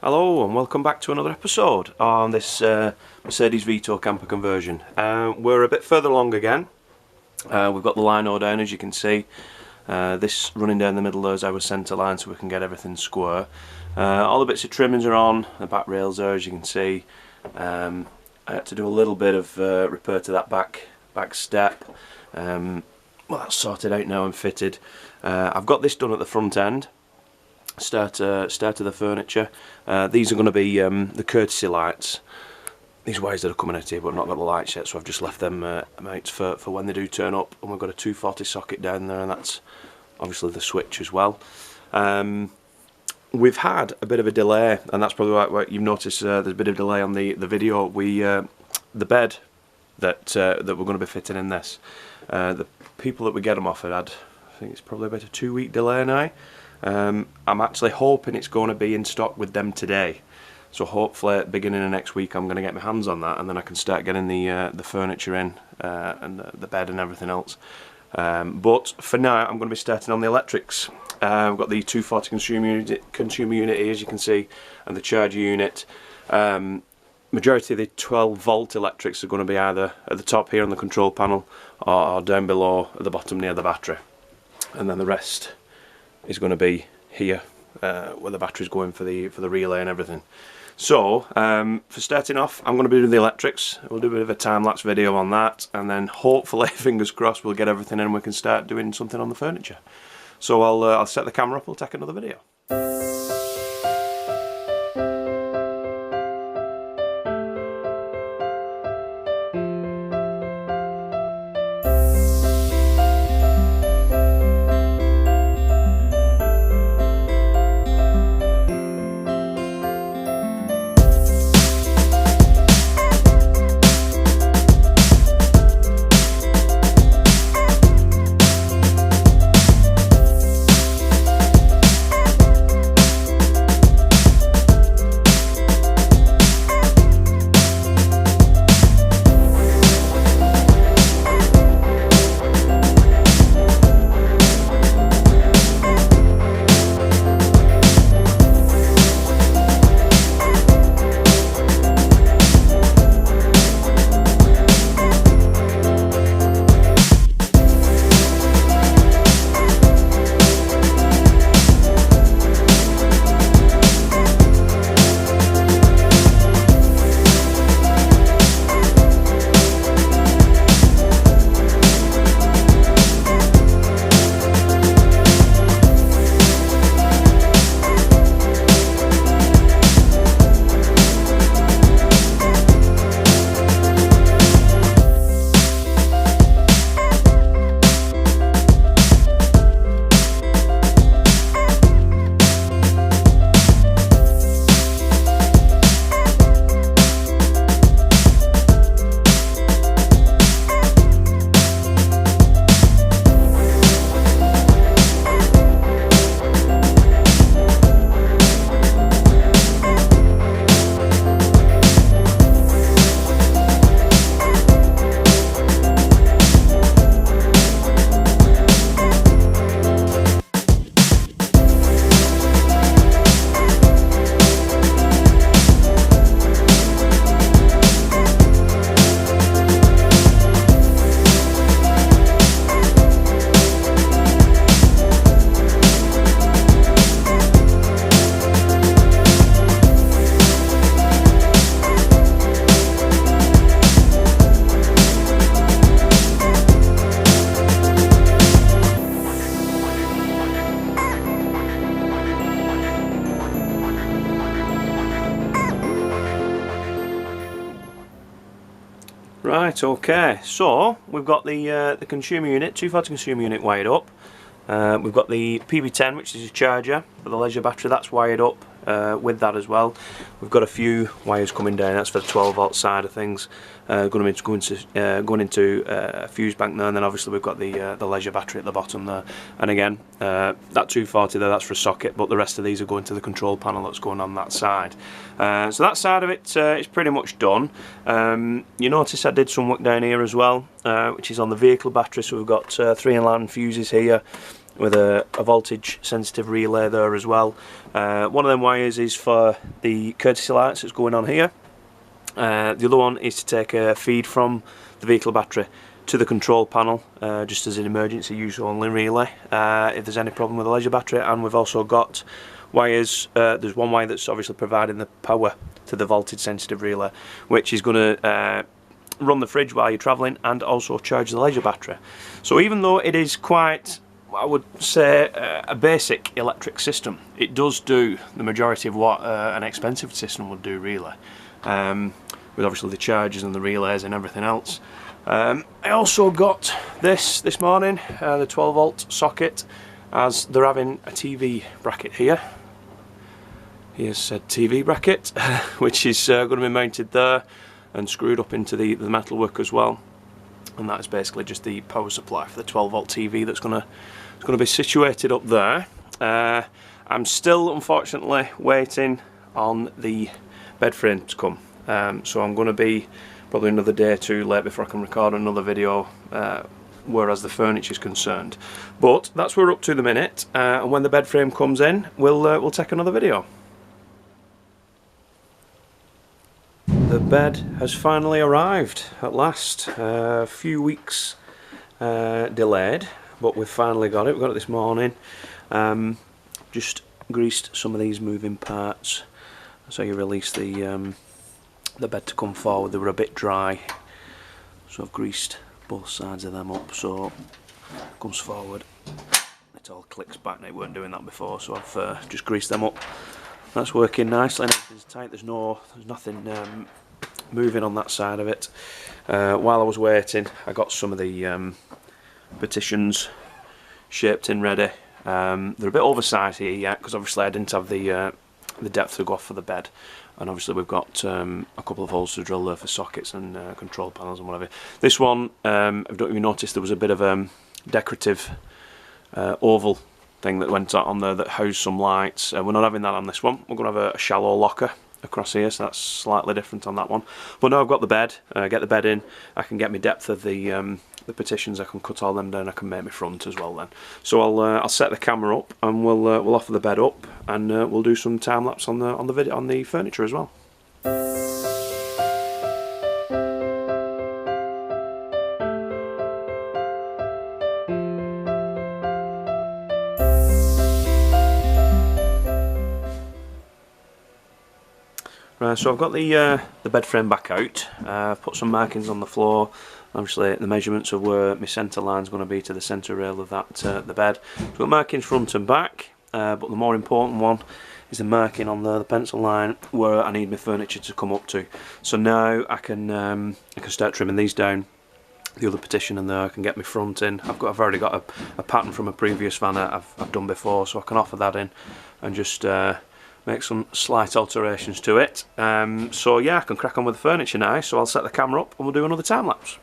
Hello and welcome back to another episode on this Mercedes Vito camper conversion. We're a bit further along again. We've got the lino down, as you can see. This running down the middle there is our centre line, so we can get everything square. All the bits of trimmings are on, the back rails there, as you can see. I had to do a little bit of repair to that back step. Well, that's sorted out now and fitted. I've got this done at the front end. Start of the furniture. These are going to be the courtesy lights. These wires that are coming out here, but not got the lights yet, so I've just left them out for when they do turn up. And we've got a 240 socket down there, and that's obviously the switch as well. We've had a bit of a delay, and that's probably why you've noticed there's a bit of delay on the video. The bed that we're going to be fitting in this, the people that we get them off had, I think it's probably about a 2-week delay now. I'm actually hoping it's going to be in stock with them today, so hopefully at the beginning of next week I'm going to get my hands on that, and then I can start getting the furniture in and the bed and everything else. But for now I'm going to be starting on the electrics. We've got the 240 consumer unit here, as you can see, and the charger unit. Majority of the 12 volt electrics are going to be either at the top here on the control panel or down below at the bottom near the battery, and then the rest is going to be here where the battery's going for the relay and everything. So for starting off, I'm going to be doing the electrics. We'll do a bit of a time-lapse video on that, and then hopefully, fingers crossed, we'll get everything in and we can start doing something on the furniture. So I'll set the camera up, we'll take another video. Right, okay, so we've got the consumer unit, 240 consumer unit wired up. We've got the PB10, which is a charger for the leisure battery, that's wired up with that as well. We've got a few wires coming down, that's for the 12 volt side of things, going into a fuse bank there, and then obviously we've got the leisure battery at the bottom there. And again, that 240 there, that's for a socket, but the rest of these are going to the control panel that's going on that side. So that side of it is pretty much done. You notice I did some work down here as well, which is on the vehicle battery. So we've got 3 in-line fuses here, with a voltage sensitive relay there as well. One of them wires is for the courtesy lights that's going on here. The other one is to take a feed from the vehicle battery to the control panel, just as an emergency use only relay, if there's any problem with the leisure battery. And we've also got wires, there's one wire that's obviously providing the power to the voltage sensitive relay, which is going to run the fridge while you're travelling and also charge the leisure battery. So even though it is quite, I would say, a basic electric system, it does do the majority of what an expensive system would do, really, with obviously the chargers and the relays and everything else. I also got this morning, the 12 volt socket, as they're having a TV bracket here. Here's said TV bracket, which is going to be mounted there and screwed up into the metalwork as well. And that is basically just the power supply for the 12 volt TV that's going to be situated up there. I'm still unfortunately waiting on the bed frame to come, so I'm going to be probably another day or two late before I can record another video whereas the furniture is concerned. But that's where we're up to the minute, and when the bed frame comes in, we'll take another video. The bed has finally arrived at last. A few weeks delayed, but we've finally got it. We got it this morning. Just greased some of these moving parts, so you release the bed to come forward. They were a bit dry, so I've greased both sides of them up so it comes forward. It all clicks back, and it weren't doing that before, so I've just greased them up. That's working nicely. Everything's tight. There's nothing moving on that side of it. While I was waiting, I got some of the partitions shaped in ready. They're a bit oversized here yet, because obviously I didn't have the depth to go off for the bed, and obviously we've got a couple of holes to drill there for sockets and control panels and whatever. This one, I don't know if you noticed, there was a bit of decorative oval thing that went on there that housed some lights. We're not having that on this one. We're going to have a shallow locker across here, so that's slightly different on that one. But now I've got the bed, get the bed in, I can get my depth of the partitions, I can cut all them down, I can make my front as well then. So I'll set the camera up, and we'll offer the bed up, and we'll do some time lapse on the furniture as well. Right, so I've got the bed frame back out. I've put some markings on the floor. Obviously the measurements of where my centre line is going to be to the centre rail of that the bed. So I've got markings front and back, but the more important one is the marking on the pencil line where I need my furniture to come up to. So now I can start trimming these down. The other partition in there, I can get my front in. I've already got a pattern from a previous van that I've done before, so I can offer that in and just make some slight alterations to it. So yeah, I can crack on with the furniture now, so I'll set the camera up and we'll do another time lapse.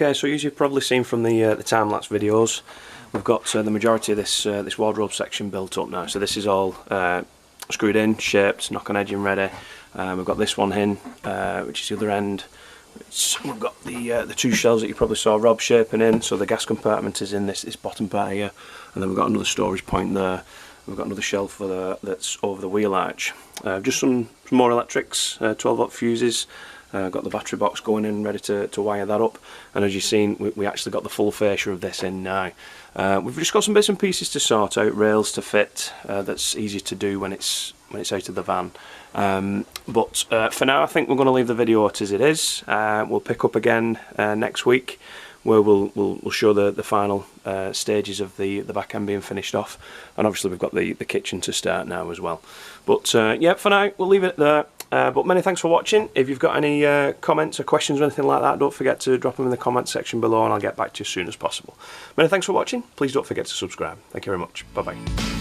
Okay, so as you've probably seen from the time-lapse videos, we've got the majority of this wardrobe section built up now. So this is all screwed in, shaped, knock-on edging ready. We've got this one in, which is the other end. We've got the two shelves that you probably saw Rob shaping in. So the gas compartment is in this bottom part here, and then we've got another storage point there. We've got another shelf that's over the wheel arch. Just some more electrics, 12-volt fuses. Got the battery box going in, ready to wire that up. And as you've seen, we actually got the full fascia of this in now. We've just got some bits and pieces to sort out, rails to fit. That's easy to do when it's out of the van. But for now, I think we're going to leave the video as it is. We'll pick up again next week, where we'll show the final stages of the back end being finished off, and obviously we've got the kitchen to start now as well. But yeah, for now we'll leave it there. But many thanks for watching. If you've got any comments or questions or anything like that, don't forget to drop them in the comments section below, and I'll get back to you as soon as possible. Many thanks for watching. Please don't forget to subscribe. Thank you very much. Bye bye.